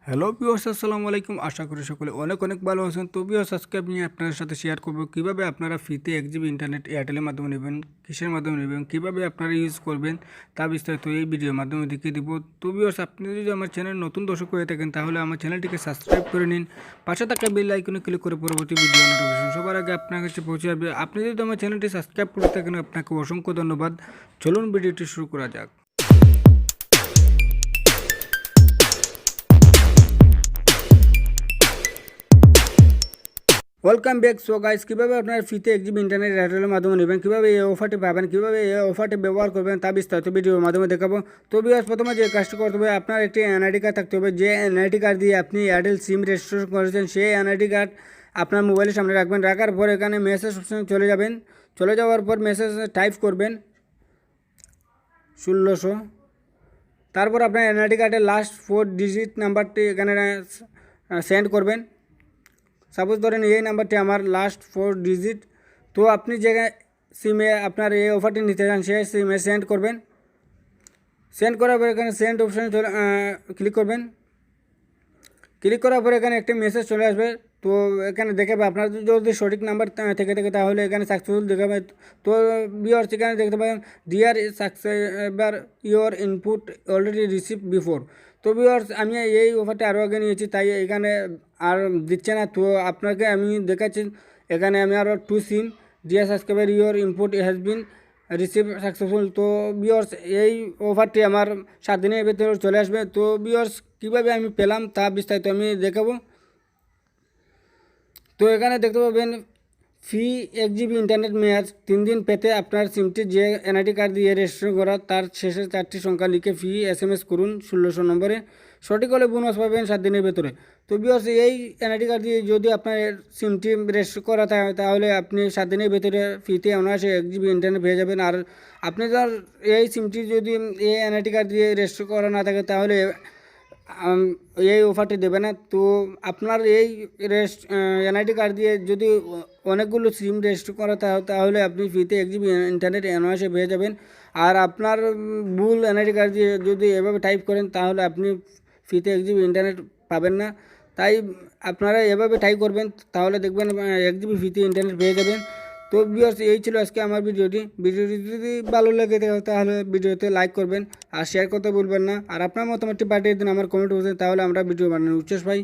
Hello viewers, আসসালামু আলাইকুম। আশা করি সকলে অনেক অনেক ভালো আছেন। তো ভিউয়ার্স, আজকে আমি আপনাদের সাথে শেয়ার করব কিভাবে আপনারা ফ্রিতে 1 GB ইন্টারনেট এয়ারটেলের মাধ্যমে নেবেন, কিসের মাধ্যমে নেবেন, কিভাবে আপনারা ইউজ করবেন তা বিস্তারিত এই ভিডিওর মাধ্যমে দেখিয়ে দিব। তো ভিউয়ার্স, আপনি যদি আমার চ্যানেল নতুন দর্শক হয়ে থাকেন তাহলে আমার চ্যানেলটিকে সাবস্ক্রাইব করে নিন, পাশে থাকা বেল আইকনে ক্লিক করে পরবর্তী ভিডিও নোটিফিকেশন সবার আগে আপনার কাছে পৌঁছে যাবে। আপনি যদি আমার চ্যানেলটি সাবস্ক্রাইব করে থাকেন আপনাকে অসংখ্য ধন্যবাদ। চলুন ভিডিওটি শুরু করা যাক। Welcome back. সো গাইস, কীভাবে আপনার ফ্রিতে 1 GB ইন্টারনেট এয়ারটেলের মাধ্যমে নেবেন, কীভাবে এই অফারটি পাবেন, কীভাবে এই অফারটি ব্যবহার করবেন তা বিস্তারিত ভিডিওর মাধ্যমে দেখাবো। তো ভিউয়ার্স, প্রথমে যে কাজটি করতে হবে, আপনার একটি NID কার্ড থাকতে হবে। যে NID কার্ড দিয়ে আপনি এয়ারটেল সিম রেজিস্ট্রেশন করেছেন সেই NID কার্ড আপনার মোবাইলের সামনে রাখবেন। রাখার পর এখানে মেসেজ অপশনে চলে যাবেন। চলে যাওয়ার পর মেসেজ টাইপ করবেন 1600। তারপর আপনার NID কার্ডের লাস্ট 4 ডিজিট নাম্বারটি এখানে সেন্ড করবেন। সাপোজ ধরেন এই নাম্বারটি আমার লাস্ট 4 ডিজিট। তো আপনি যে সিমে আপনার এই অফারটি নিতে চান সেই সিমে সেন্ড করবেন। সেন্ড করার পর এখানে সেন্ড অপশানে ক্লিক করবেন। ক্লিক করার পর এখানে একটি মেসেজ চলে আসবে। তো এখানে দেখাবে আপনার যদি সঠিক নাম্বার থেকে থাকে তাহলে এখানে সাকসেসফুল দেখাবে। তো ভিউয়ার্স, এখানে দেখতে পাবেন deer subscriber your input already receive before. তো ভিউয়ার্স, আমি এই অফারটা আরও আগে নিয়েছি তাই এখানে আর দিচ্ছে না। তো আপনাকে আমি দেখাচ্ছি, এখানে আমি আরও 2 SIM dear subscriber your input has been receive successful. তো ভিউয়ার্স, এই অফারটি আমার 7 দিনের ভেতরে চলে আসবে। তো ভিউয়ার্স, কীভাবে আমি পেলাম তা বিস্তারিত আমি দেখাবো। তো এখানে দেখতে পাবেন ফ্রি 1 GB ইন্টারনেট মেয়াদ 3 দিন পেতে আপনার সিমটি যে NID কার্ড দিয়ে রেজিস্টার করা তার শেষের 4টি সংখ্যা লিখে ফ্রি SMS করুন 1600 নম্বরে। সঠিক হলে বোনাস পাবেন 7 দিনের ভেতরে। তো ভিউয়ার্স, এই NID কার্ড দিয়ে যদি আপনার সিমটি রেজিস্টার করা থাকে তাহলে আপনি 7 দিনের ভেতরে ফ্রিতে অনায়াসে 1 GB ইন্টারনেট পেয়ে যাবেন। আর আপনি যার এই সিমটি যদি এই NID কার্ড দিয়ে রেজিস্টার করা না থাকে তাহলে এই অফারটি দেবে না। তো আপনার এই NID কার্ড দিয়ে যদি অনেকগুলো সিম রেজিস্টার করা তাহলে আপনি ফ্রিতে 1 GB ইন্টারনেট অনায়াসে পেয়ে যাবেন। আর আপনার ভুল NID কার্ড দিয়ে যদি এভাবে টাইপ করেন তাহলে আপনি ফ্রিতে 1 GB ইন্টারনেট পাবেন না। তাই আপনারা এভাবে টাইপ করবেন, তাহলে দেখবেন 1 GB ফ্রিতে ইন্টারনেট পেয়ে যাবেন। তো ভিউয়ার্স, এই ছিল আজকে আমার ভিডিওটি যদি ভালো লাগে তাহলে ভিডিওতে লাইক করবেন আর শেয়ার করতে ভুলবেন না। আর আপনার মতামতটি পাঠিয়ে দিন আমার কমেন্ট বক্সে, তাহলে আমরা ভিডিও বানানোর উচ্ছ্বাস পাই।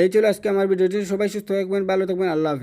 এই ছিল আজকে আমার ভিডিওটি। সবাই সুস্থ থাকবেন, ভালো থাকবেন। আল্লাহ হাফিজ।